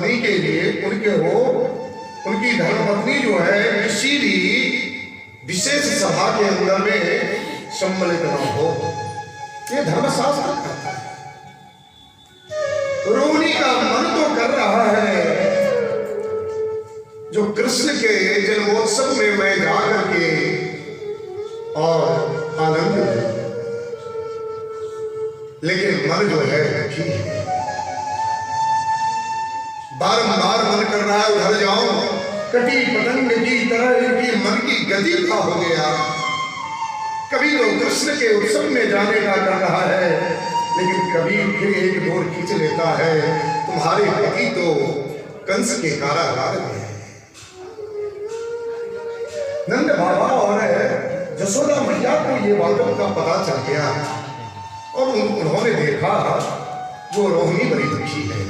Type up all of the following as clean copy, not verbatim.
धर्मपत्नी के लिए उनकी धर्मपत्नी जो है किसी भी विशेष सभा के अंदर में सम्मिलित न हो, ये धर्मशास्त्र कहता है। रोहिणी का मन तो कर रहा है जो कृष्ण के जन्मोत्सव में मैं जाकर के और आनंद लूं, लेकिन मन जो है दुखी है। बारंबार मन कर रहा है उधर जाऊं, कटी पतंग की तरह इनकी मन की गति का हो गया। कभी तो कृष्ण के उत्सव में जाने का कर रहा है, लेकिन कभी फिर एक डोर खींच लेता है, तुम्हारे पति तो कंस के कारागार में है। नंद बाबा और जसोदा मैया को ये बातों का पता चल गया और उन्होंने देखा जो रोहिणी बड़ी दुखी है।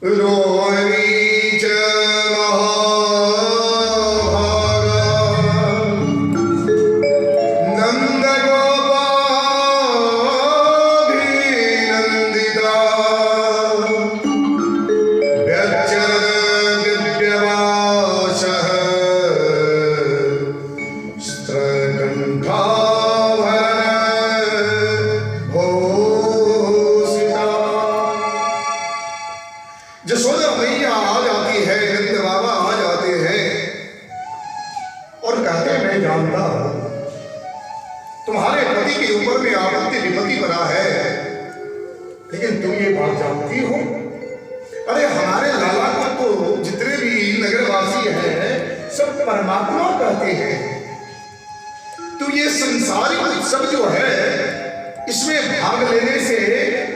रोहिणी च जसोदा मैया आ जाती है, नंद बाबा आ जाते हैं और कहते हैं मैं जानता हूं तुम्हारे पति के ऊपर में आपत्ति विपत्ति बना है, लेकिन तुम ये बात जानती हो, अरे हमारे लाला को तो जितने भी नगरवासी हैं सब परमात्मा कहते हैं, तो ये संसारिक उत्सव जो है इसमें भाग लेने से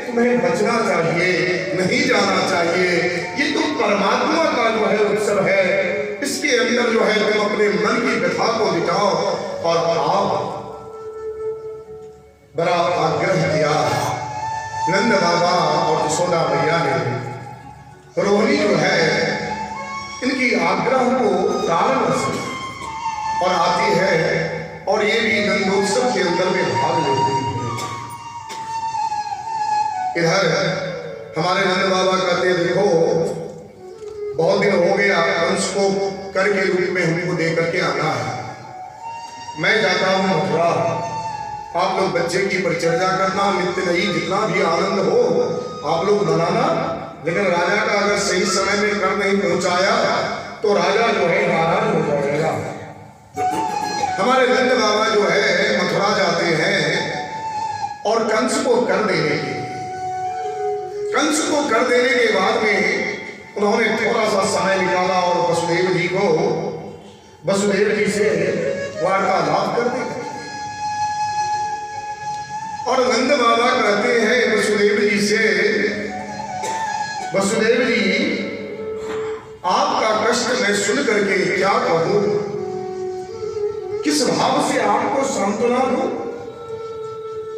तुम्हें बचना चाहिए, नहीं जाना चाहिए। ये तो परमात्मा का जो है उत्सव है, इसके अंदर जो है तुम अपने मन की व्यथा को मिटाओ और आओ। बड़ा आग्रह किया नंद बाबा और जसोदा मैया ने। रोहिणी जो है इनकी आग्रह को कारण से और आती है और ये भी नंदोत्सव के अंदर में भाग लेती है। इधर हमारे नंद बाबा कहते देखो बहुत दिन हो गया, कंस को कर के रूप में हमको दे करके आना है, मैं जाता हूँ मथुरा, आप लोग बच्चे की परिचर्या करना, नित्य नहीं जितना भी आनंद हो आप लोग मनाना, लेकिन राजा का अगर सही समय में कर नहीं पहुंचाया तो राजा जो है नाराज हो जाएगा। हमारे नंद बाबा जो है मथुरा जाते हैं और कंस को कर देने के के बाद में उन्होंने थोड़ा सा समय निकाला और वसुदेव जी से वार्तालाप कर दिया। और नंद बाबा कहते हैं वसुदेव जी से, वसुदेव जी आपका कष्ट मैं सुन करके क्या कहूं, किस भाव से आपको सांत्वना दूं,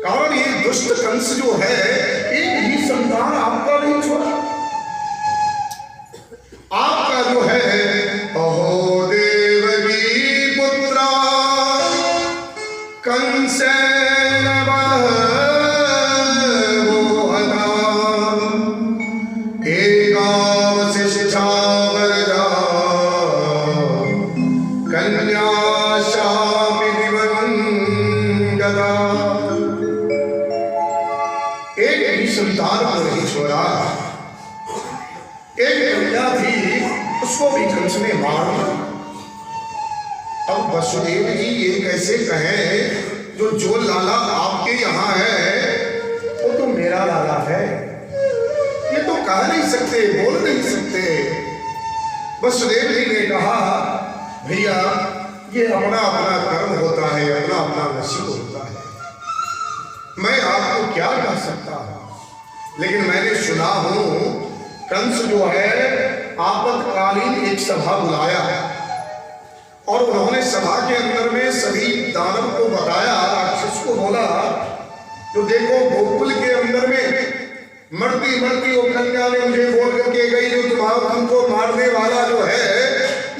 कारण ये दुष्ट कंस जो है एक ही संतान आपका नहीं छोड़ा, आपका जो है अहो देवकी पुत्रा कंसेन संतान को नहीं छोड़ा, एक कन्या थी उसको भी कंस ने मार दिया। अब वसुदेव जी ये कैसे कहें जो लाला आपके यहाँ है वो तो मेरा लाला है, ये तो कह नहीं सकते, बोल नहीं सकते। वसुदेव जी ने कहा भैया ये अपना अपना कर्म होता है, अपना अपना नसीब होता है, मैं आपको क्या कह सकता हूं, लेकिन मैंने सुना हूं कंस जो है आपातकालीन एक सभा बुलाया और उन्होंने सभा के अंदर में सभी दानव को बताया, राक्षस को बोला जो देखो गोकुल के अंदर में मरती मरती वो कन्या ने मुझे बोल करके गई जो तुम्हारा तुमको मारने वाला जो है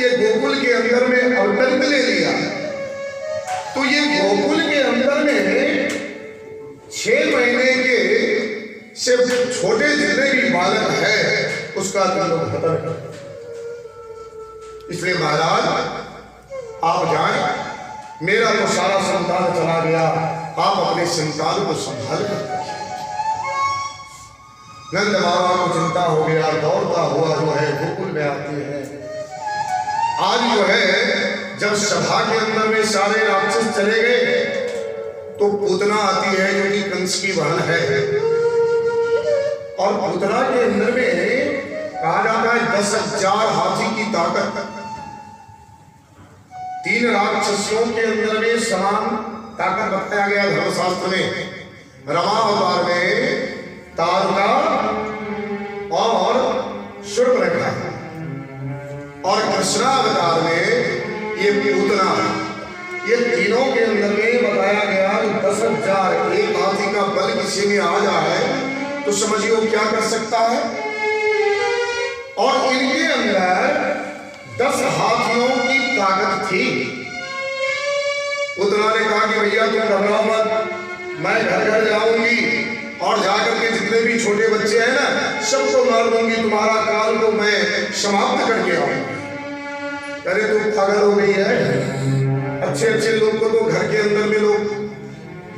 ये गोकुल के अंदर में अवतरित ले लिया। तो ये गोकुल के अंदर में 6 महीने के से छोटे जितने भी बालक है उसका तुम लोग हत्या कर। इसलिए महाराज आप जाए, मेरा तो सारा संतान चला गया, आप अपने संतान को संभाल कर। नंद बाबा को चिंता हो गया, दौड़ता हुआ जो है गोकुल में आते हैं। आज जो है जब सभा के अंदर में सारे राक्षस चले गए तो पूतना आती है जो कि कंस की बहन है, और पूतना के अंदर में कहा जाता है 10,000 हाथी की ताकत। 3 राक्षसियों के अंदर में समान ताकत बताया गया धर्मशास्त्र में। रमा अवतार में तारका और शूर्पणखा, और कृष्णा अवतार में ये पूतना, ये तीनों के अंदर में बताया गया कि 10,000 एक हाथी का बल किसी में आ जाए तो समझिए क्या कर सकता है। और इनके अंदर 10 हाथियों की ताकत थी। पूतना ने कहा कि भैया तुम घबराओ मत, मैं घर घर जाऊंगी और जाकर के जितने भी छोटे बच्चे हैं ना सबको मार दूंगी, तुम्हारा काल को मैं समाप्त करके आऊंगी। अरे तुम पागल हो गई है, अच्छे अच्छे लोग को तो घर के अंदर में लोग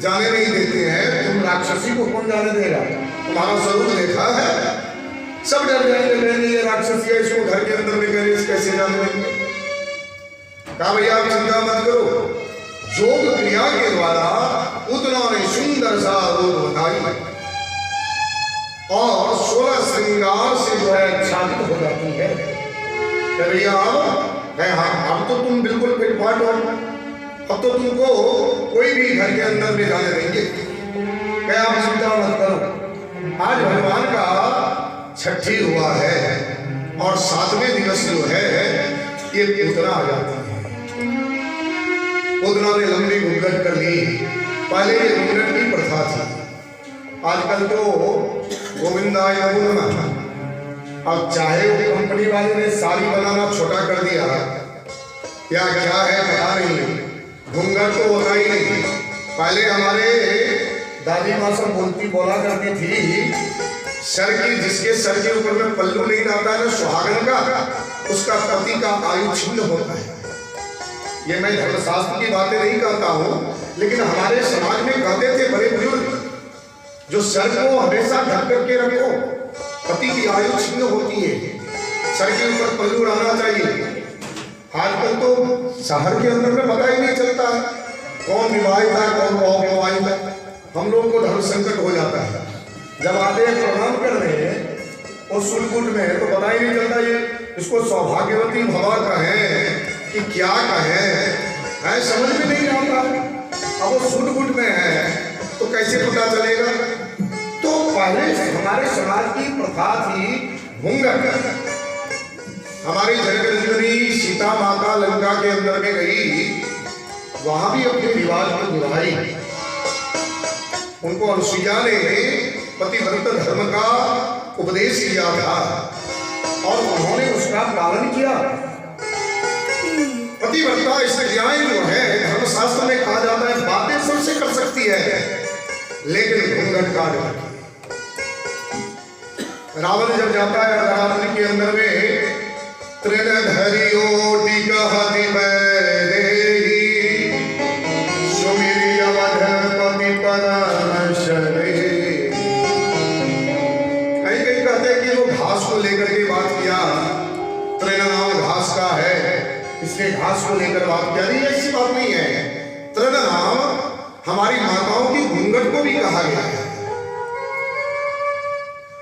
जाने नहीं देते हैं, तुम राक्षसी को कौन जाने देगा? तुम्हारा स्वरूप देखा है, सब डर जाएंगे, ये राक्षसी है, इसको घर के अंदर में कैसे जाने देंगे? कहा भैया आप चिंता मत करो, योग क्रिया के द्वारा पूतना ने सुंदर सा रूप बताई और 16 श्रृंगार से जो है आच्छादित हो जाती है। भैया अब तो तुम बिल्कुल फिटफाट हो, अब तो तुमको कोई भी घर के अंदर में जाने देंगे। क्या आप चिंता मत करो, आज भगवान का छठी हुआ है और 7वें दिवस जो है ये पूतना आ जाती है। पूतना ने लंबी घूंघट कर ली। पहले ये घूंघट की प्रथा थी, आजकल तो गोविंदाय नमो नमः। अब चाहे वो कंपनी वाले ने साड़ी बनाना छोटा कर दिया या क्या है पता नहीं, घूंघट तो होता ही नहीं। पहले हमारे दादी माँ सब बोला करती थी, सर की जिसके सर के ऊपर में पल्लू नहीं आता है ना सुहागन का, उसका पति का आयु छिन्न होता है। ये मैं धर्मशास्त्र की बातें नहीं कहता हूँ, लेकिन हमारे समाज में कहते थे बड़े बुजुर्ग, जो सर को हमेशा ढक करके रखो, पति की आयु छिन्न होती है, सर के ऊपर पल्लू रहना चाहिए। आजकल तो शहर के अंदर में पता ही नहीं चलता है कौन विवाहित है कौन अविवाहित है। हम लोग को धर्म संकट हो जाता है, जब आते हैं प्रणाम कर रहे हैं और सुलकुट में तो पता ही नहीं चलता ये इसको सौभाग्यवती भवा कहें कि क्या कहें, समझ में नहीं आता। अब वो सुलकुट में है तो कैसे पता चलेगा? तो पहले हमारे समाज की प्रथा थी घूंघट। हमारी जनकनंदिनी सीता माता लंका के अंदर में गई, वहां भी अपने रिवाज को निभाई। उनको अनुसुईया ने पतिव्रत धर्म का उपदेश किया था और उन्होंने उसका पालन किया। पतिव्रता स्त्रियां जो है धर्मशास्त्र में कहा जाता है बातें सबसे कर सकती है, लेकिन घूंघट काट रखी। रावण जब जाता है रावण के अंदर में त्रिनधरियो टिकहति बैदेही सुमिरि अवधपति परमशरे। कहीं कहते हैं कि वो घास को लेकर के बात किया, तृण नाम घास का है इसलिए घास को लेकर बात किया, नहीं ऐसी बात नहीं है। तृण नाम हमारी माताओं की घूंघट को भी कहा गया है।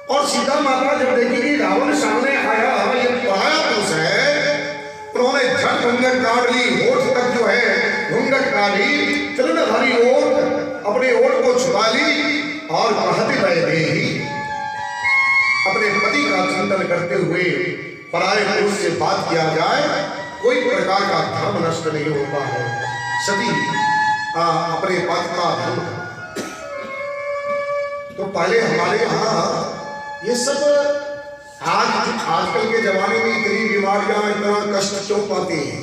और सीता माता जब देखी रावण सामने आया, ये पराया पुरुष है, उन्होंने झट घूंघट काट ली, होठ तक जो है घूंघट काटी, तृणधारी ओठ अपने ओठ को छुपा ली और कहती बैदेही, अपने पति का चिंतन करते हुए पराये पुरुष से बात किया जाए कोई प्रकार का धर्म नष्ट नहीं होता है। सती अपने पति का धर्म। तो पहले हमारे यहाँ ये सब आजकल के जमाने में इतनी बीमारियां इतना कष्ट क्यों पाते हैं?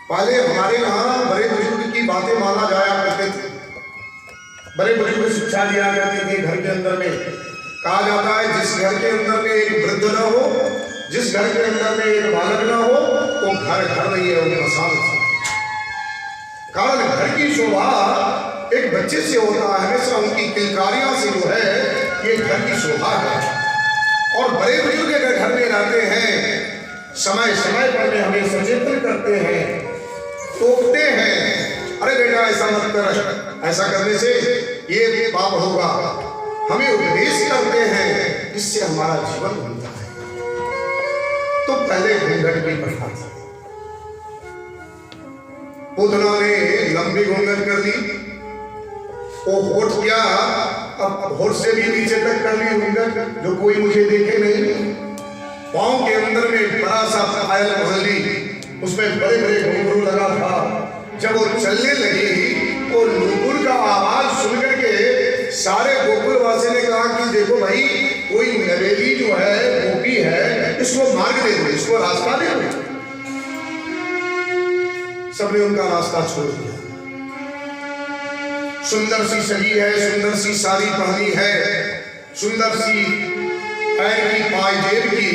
पहले हमारे यहाँ बड़े बुजुर्ग की बातें माना जाया करते थे, बड़े बुजुर्ग शिक्षा दिया करते थे। घर के अंदर में कहा जाता है जिस घर के अंदर में एक वृद्ध न हो जिस घर के अंदर में एक बालक ना हो वो घर नहीं है, वो मसान है। कारण घर की शोभा एक बच्चे से होता है, हमेशा उनकी किलकारियों से जो है ये घर की शोभा है। और बड़े बुजुर्ग अगर घर में रहते हैं, समय समय पर में हमें सचेतन करते हैं, टोकते हैं, अरे बेटा ऐसा मत कर, ऐसा करने से ये पाप होगा, हमें उपदेश करते हैं, इससे हमारा जीवन बनता है। तो पहले घूंघट की प्रथा थी, पूतना ने लंबी घूंघट कर ली, वो होठ क्या अब होठ से भी नीचे तक कर ली घूंघट, जो कोई मुझे देखे नहीं। पाँव के अंदर में बड़ा सा पायल पहन ली, उसमें बड़े बड़े घुंघरू लगा था। जब वो चलने लगी तो नूपुर का आवाज सुनकर के सारे गोकुलवासी ने कहा कि देखो भाई, कोई नवेली जो है, गोपी है, इसको मार्ग दे दो, इसको रास्ता दे दो। सबने उनका रास्ता छोड़ दिया। सुंदर सी सजी है, सुंदर सी साड़ी पहनी है, सुंदर सी पैर की पायजेब की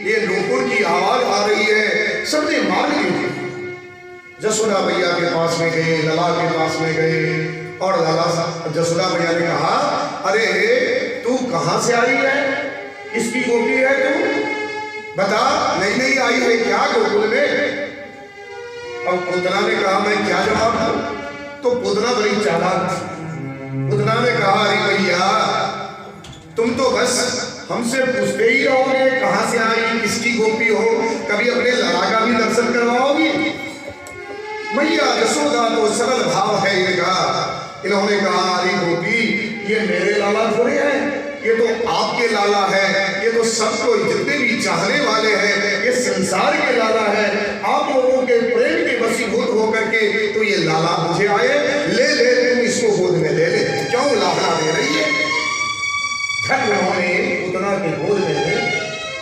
ये नूपुर की आवाज आ रही है, सबने मार ली। जसोदा मैया के पास में गए, लला के पास में गए, और लला जसोदा मैया ने कहा, अरे तू कहां से आई है, किसकी गोपी है तू, बता। नहीं आई है क्या गोकुल में? और पूतना ने कहा, मैं क्या जवाब दूं? तो पूतना बड़ी चालाक थी। पूतना ने कहा, अरे भैया तुम तो बस हमसे पूछते ही रहोगे कहां से आई, किसकी गोपी हो, कभी अपने लला का भी दर्शन करवाओगी? मैया यशोदा तो सरल भाव है इनका। इन्होंने कहा, अरे गोपी ये मेरे लाला थोड़े हैं, ये तो आपके लाला है, ये तो सबको जितने भी चाहने वाले हैं, ये संसार के लाला है। आप लोगों के प्रेम के वशीभूत होकर के तो ये लाला मुझे आए, ले तुम इसको गोद में ले ले, क्यों लाला दे रही है? झट उन्होंने पूतना के गोद में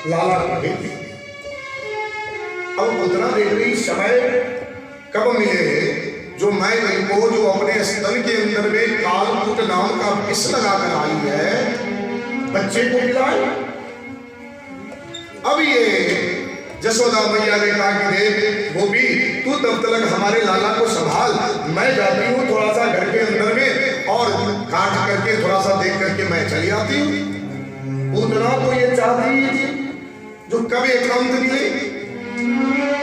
लाला को भेज दिया। अब पूतना देख रही समय कब मिले जो मैं इनको, जो अपने स्तन के अंदर में कालकूट नाम का विष लगाकर आई है, बच्चे को खिलाए। अब ये जसोदा मैया ने कहा कि देख गोपी, तू तब तक हमारे लाला को संभाल, मैं जाती हूँ थोड़ा सा घर के अंदर में, और काट करके थोड़ा सा देख करके मैं चली आती हूँ। पूतना तो ये चाहती थी जो कब एकांत मिले।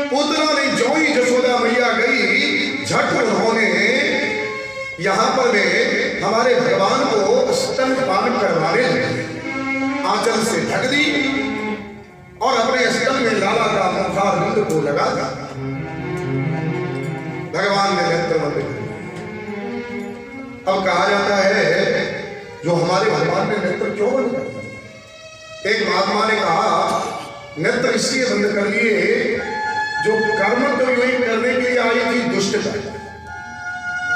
पूतना ने जो ही जसोदा मैया गई, झट उन्होंने यहाँ पर में हमारे भगवान को स्तनपान करवाने लगे, आंचल से ढक दी और अपने स्तन में लाला का मुखारविंद को लगा दिया। भगवान ने नेत्र बंद कर दिया। अब कहा जाता है जो हमारे भगवान ने नेत्र क्यों बंद कर दिया? एक महात्मा ने कहा, नेत्र इसलिए बंद कर लिए, जो कर्म तो यही करने के लिए आई थी दुष्टता,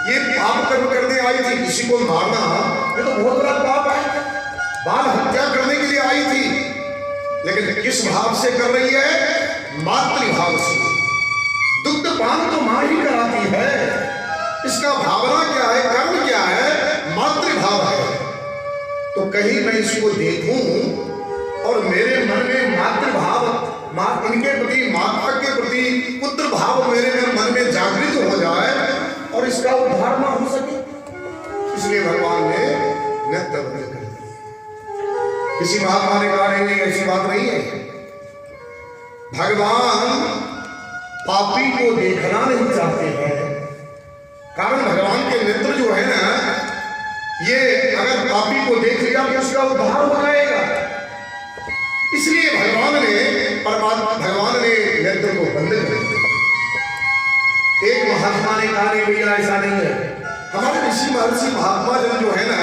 ये पाप कर्म करने आई थी, किसी को मारना ये तो बहुत बड़ा पाप है। बाल हत्या करने के लिए आई थी, लेकिन किस भाव से कर रही है? मातृभाव से। दुग्ध पान तो मां ही कराती है, इसका भावना क्या है, कर्म क्या है? मातृभाव है। तो कहीं मैं इसको देखूं और मेरे मन में मातृभाव, इनके प्रति, माता के प्रति पुत्र भाव मेरे मन में जागृत हो जाए और इसका उद्धार ना हो सके, इसलिए भगवान ने नेत्र बंद कर दिया। किसी महात्मा ने कहा, नहीं ऐसी बात नहीं है, भगवान पापी को देखना नहीं चाहते हैं। कारण भगवान के नेत्र जो है ना, ये अगर पापी को देख लिया तो उसका उद्धार हो जाएगा, इसलिए भगवान ने नेत्र को बंद कर दिया। एक महात्मा ने कहा, नहीं भैया ऐसा नहीं है। हमारे ऋषि महर्षि महात्मा जन जो है ना,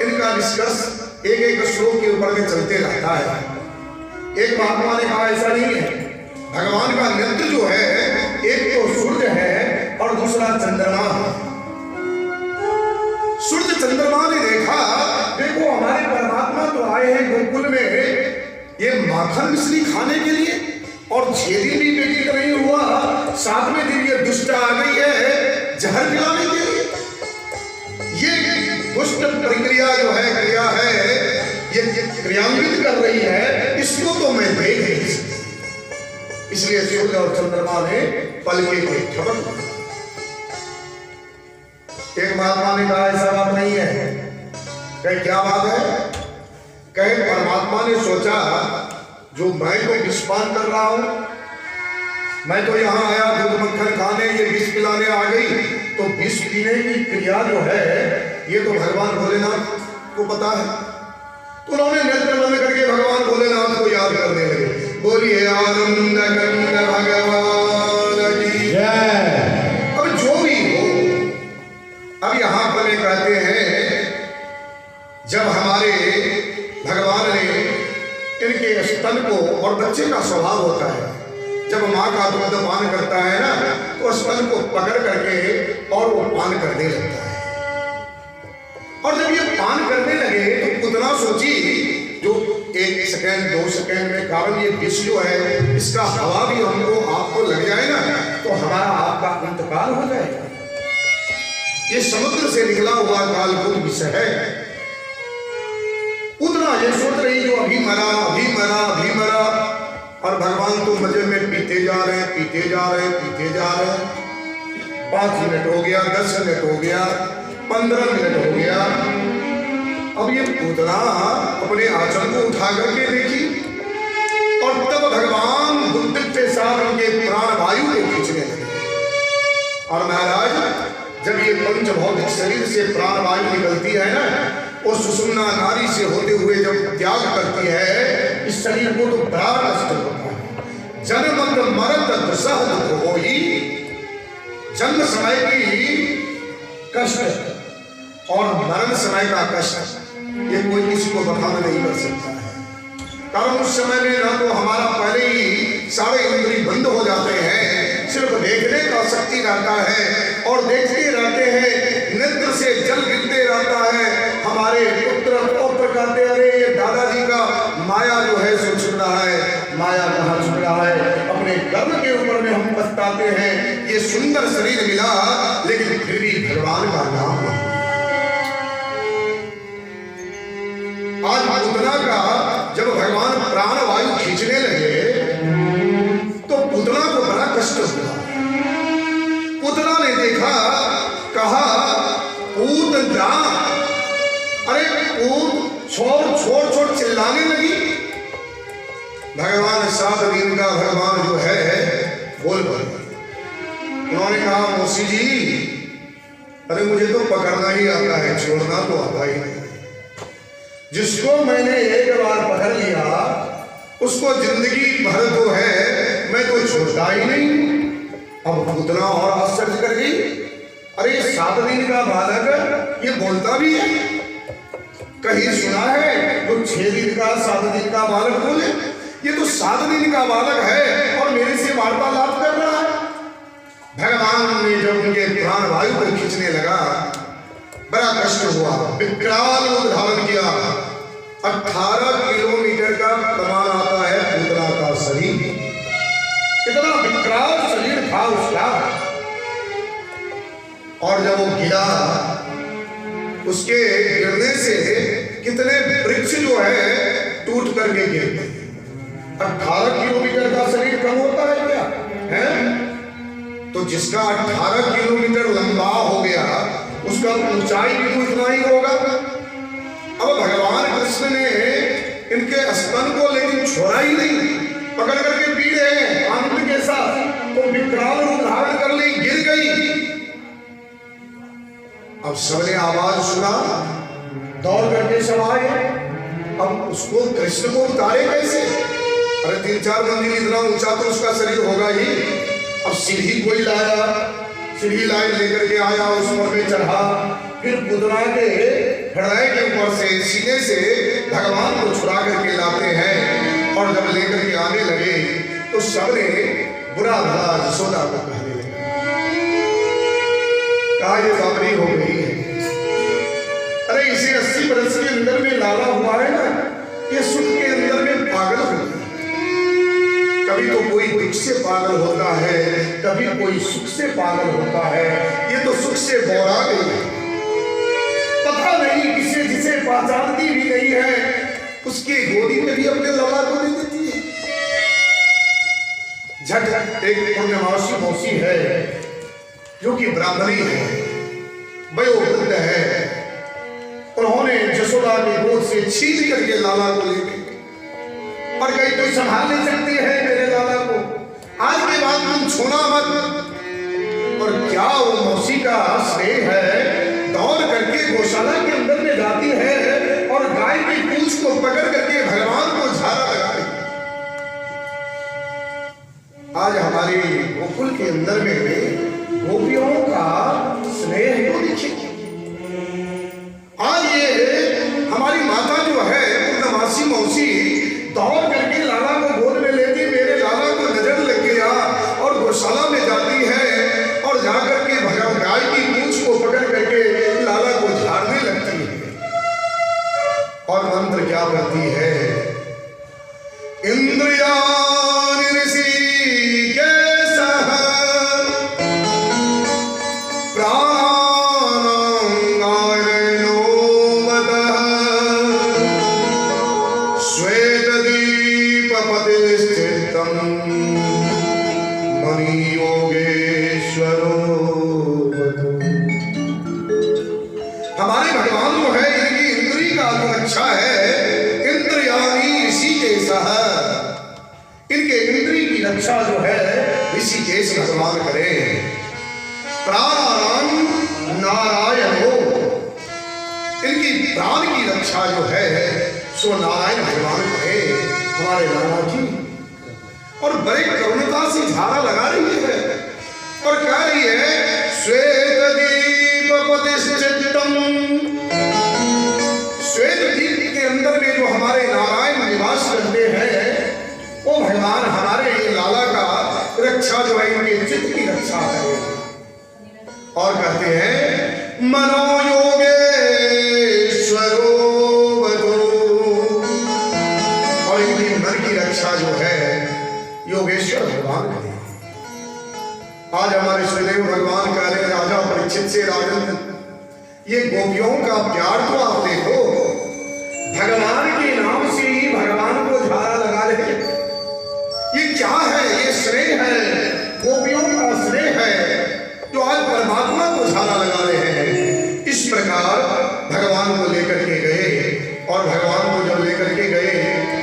इनका निष्कर्ष एक एक श्लोक के ऊपर में चलते रहता है। एक महात्मा ने कहा, ऐसा नहीं है, भगवान का नेत्र जो है एक तो सूर्य है और दूसरा चंद्रमा है। सूर्य चंद्रमा ने देखा, देखो हमारे परमात्मा तो आए हैं गोकुल में ये माखन मिश्री खाने के लिए, और 6 दिन भी बेटी का नहीं हुआ, 7वें दिन ये दुष्ट आ गई है जहर पिलाने के लिए। ये दुष्ट प्रक्रिया जो है, क्रिया है, ये क्रियान्वित कर रही है, इसको तो मैं देख नहीं सकती। इसलिए सूर्य और चंद्रमा ने पलके को झपट। एक महात्मा ने कहा ऐसा बात नहीं है। कहे क्या बात है? कहे परमात्मा ने सोचा जो मैं तो विषपान कर रहा हूं, मैं तो यहाँ आया दूध मक्खन खाने, ये विष पिलाने आ गई, तो विष पीने की क्रिया जो है ये तो भगवान भोलेनाथ को पता है। तो उन्होंने नेत्र बंद करके भगवान भोलेनाथ को याद करने लगे। बोलिए आनंद कंद भगवान की जय। अब जो भी हो, अब यहां पर कहते हैं जब हमारे भगवान ने इनके स्तन को, और बच्चे का स्वभाव होता है जब माँ का दूध पान करता है ना, तो स्तन को पकड़ करके और वो पान करने लगता है। और जब ये पान करने लगे तो उतना सोची जो 1 सेकेंड 2 सेकेंड में कारण ये विष जो है इसका हवा भी हमको आपको लग जाए ना, तो हमारा आपका इंतकाल हो जाएगा। ये समुद्र से निकला हुआ कालकूट विष है। उतना ये सोच रही जो अभी मरा अभी मरा अभी मरा, और भगवान तो मजे में पीते जा रहे हैं पीते जा रहे हैं पीते जा रहे हैं। 5 मिनट हो गया, 10 मिनट हो गया, 15 मिनट हो गया। अब ये पूतना अपने आंचल को उठा करके देखी, और तब भगवान बुद्धि के साथ उनके प्राण वायु को खींचने लगे। और महाराज जब ये पंचभौतिक शरीर से प्राण वायु निकलती है ना, और सुषुम्ना नारी से होते हुए जब त्याग करती है इस शरीर को, तो बड़ा कष्ट होता है। जन्म मरत दुसह दुख होई, जन्म समय की कष्ट और मरण समय का कष्ट ये कोई किसी को बखान नहीं कर सकता है। कारण उस समय में ना तो हमारा पहले ही सारे इंद्रिय बंद हो जाते हैं, सिर्फ देखने का शक्ति रहता है, और देखते रहते हैं, नेत्र से जल गिरते रहता है। हमारे पुत्र पौत्र कहते अरे ये दादाजी का माया जो है सो छुप रहा है। माया कहाँ छुप रहा है? अपने कर्म के ऊपर में हम पछताते हैं। ये सुंदर शरीर मिला लेकिन फिर भी भगवान का नाम नहीं। आज पूतना का जब भगवान प्राण वायु खींचने लगे तो पूतना को बड़ा कष्ट हुआ। पूतना ने देखा, कहा पूतना, अरे पूत छोड़ छोड़ छोड़ चिल्लाने लगी। भगवान 7 दिन का भगवान जो है बोल पड़े। उन्होंने कहा मौसी जी, अरे मुझे तो पकड़ना ही आता है, छोड़ना तो आता ही नहीं। जिसको मैंने एक बार पकड़ लिया उसको जिंदगी भर तो है मैं तो छोड़ता ही नहीं। अब उतना और आश्चर्य कर गई, अरे 7 दिन का बालक ये बोलता भी है? कहीं सुना है तो 6 दिन का 7 दिन का बालक बोले? ये तो 7 दिन का बालक है और मेरे से वार्तालाप कर रहा है। भगवान ने जब उनके प्राण वायु को खींचने लगा बड़ा कष्ट हुआ। विकराल रूप धारण किया। 18 किलोमीटर का कमान आता है पूतना का शरीर। इतना विकराल शरीर था उसका। और जब वो गिरा, उसके गिरने से कितने वृक्ष जो है टूट करके गिर गए। 18 किलोमीटर का शरीर कम होता है क्या है? तो जिसका 18 किलोमीटर लंबा हो गया उसका ऊंचाई भी तो इतना ही होगा। अब भगवान कृष्ण ने इनके स्तन को लेकिन छोड़ा ही नहीं, पकड़ करके पी रहे हैं आनंद के साथ। तो विकराल रूप धारण कर ली, गिर गई। अब सबने आवाज सुना, दौड़ करके सब आए। अब उसको कृष्ण को उतारे कैसे? अरे 3-4 मंजिल इतना ऊंचा तो उसका शरीर होगा ही। अब सीढ़ी कोई लाया, सीढ़ी लाए लेकर के आया, उस पर में चढ़ा, फिर पूतना के हृदय के ऊपर से सीने से भगवान को छुड़ा करके लाते हैं। और जब लेकर के आने लगे तो सबने बुरा भला यशोदा को कहने लगे, कहा ये बाबरी हो गई है। अरे इसे 80 बरस के अंदर में लाला हुआ है ना, ये सुख के अंदर में पागल हो गया। कभी तो कोई दुख से पागल होता है, कभी कोई सुख से पागल होता है। ये तो सुख से बौरा गई है, पता नहीं किसे जिसे पहचानती भी नहीं है उसके गोदी में भी अपने लाला को दे देती है। झट एक पूर्णमासी मौसी है जो कि ब्राह्मणी है, वयोवृद्ध है। उन्होंने जसोदा के गोद से छीन करके लाला को ले गई और कहीं तो संभाल नहीं सकती है मेरे लाला को, आज के बाद तुम छूना मत। और क्या वो मौसी का स्नेह है, दौड़ करके गौशाला के अंदर में जाती है और गाय की पूंछ को पकड़ करके भगवान को झाड़ा लगा रही। आज हमारे गोकुल के अंदर में गोपियों का स्नेह तो देखिए। आज ये हमारी माता जो है पूर्णमासी मौसी दौड़ करके लाला को गोद में लेती, मेरे लाला को नजर लग गया और गौशाला में जाती है और जाकर के भगवान गाय की पूंछ को पकड़ करके लाला को झाड़ने लगती है और मंत्र क्या करती है, इंद्रियाणि ऋषिकेशः प्राणानां वदः श्वेतदीपपतिष्ठितं मणियोगेश्वरो। हमारे भगवान जो है इनकी इंद्री का जो अच्छा है, इंद्रियाणि ऋषिकेशः, इनके इंद्री की रक्षा जो है ऋषिकेश भगवान करे। प्राणानां नारायणो, इनकी प्राण की रक्षा जो है सो नारायण भगवान करे हमारे लाला जी। और बड़े करुणता से झाड़ा लगा रही है और कह रही है, श्वेत दीप प्रतिष्ठितम, श्वेत दीप के अंदर में जो हमारे नारायण निवास करते हैं वो भगवान हमारे लाला का रक्षा जो है इनके चित्त की रक्षा करे। और कहते हैं मनोयोगेश्वरो वदो, और इनकी मन की रक्षा जो है योगेश्वर भगवान करे। आज हमारे श्रीदेव भगवान कह रहे राजा परीक्षित से, राजन ये गोपियों का प्यार तो आप देखो, भगवान के नाम से ही भगवान को झाड़ा लगा रहे, ये क्या है, ये स्नेह है, गोपियों का स्नेह है जो आज परमात्मा को झाड़ा लगा रहे हैं। इस प्रकार भगवान को लेकर के गए और भगवान को जब लेकर के गए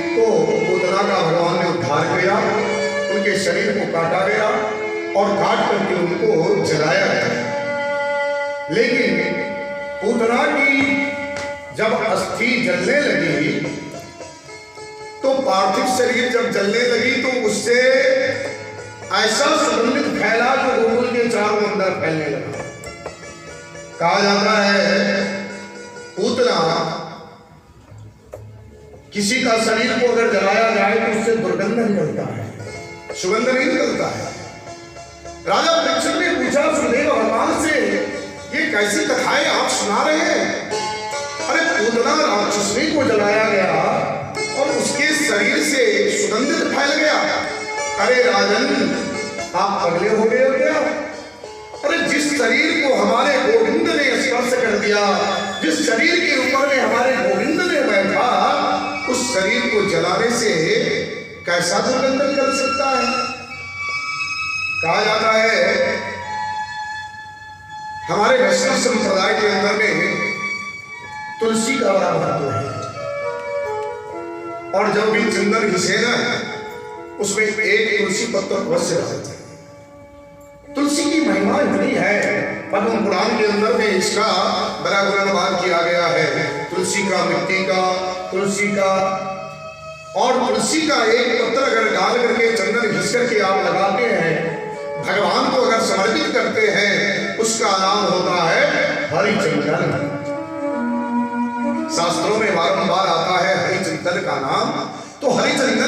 तो पूतना का भगवान ने उद्धार किया, उनके शरीर को काटा गया और काट करके उनको जलाया गया। लेकिन पूतना की जब अस्थि जलने लगी तो पार्थिव शरीर जब जलने लगी तो उससे ऐसा सुगंधित फैला जो गोकुल के चारों अंदर फैलने लगा। कहा जाता है पूतना किसी का शरीर को अगर जलाया जाए तो उससे दुर्गंध निकलता है, सुगंध नहीं निकलता है। राजा परीक्षित ने पूछा सुदेव भगवान से, ये कैसी कथाएं आप सुना रहे हैं? अरे पूतना राक्षसी को जलाया गया और उसके शरीर से सुगंधित फैल गया। अरे राजन आप पगले हो गए हो क्या? अरे जिस शरीर को हमारे गोविंद ने स्पर्श कर दिया, जिस शरीर के ऊपर में हमारे गोविंद ने बैठा, उस शरीर को जलाने से कैसा दुर्गंध निकल सकता है? कहा जाता है हमारे वैष्णव संप्रदाय के अंदर में तुलसी का बड़ा महत्व है और जब भी चंदन घिसे ना उसमें एक तुलसी पत्र अवश्य रहता है। तुलसी की महिमा इतनी है, पद्म पुराण के अंदर में इसका बड़ा गुणगान किया गया है। तुलसी का, मिट्टी का, तुलसी का, और तुलसी का एक पत्र अगर डाल करके चंदन घिस करके आप लगाते हैं, भगवान को अगर समर्पित करते हैं, उसका नाम होता है हरिचंदन। शास्त्रों में बारंबार आता है हरिचंदन का नाम। तो हरिचंदन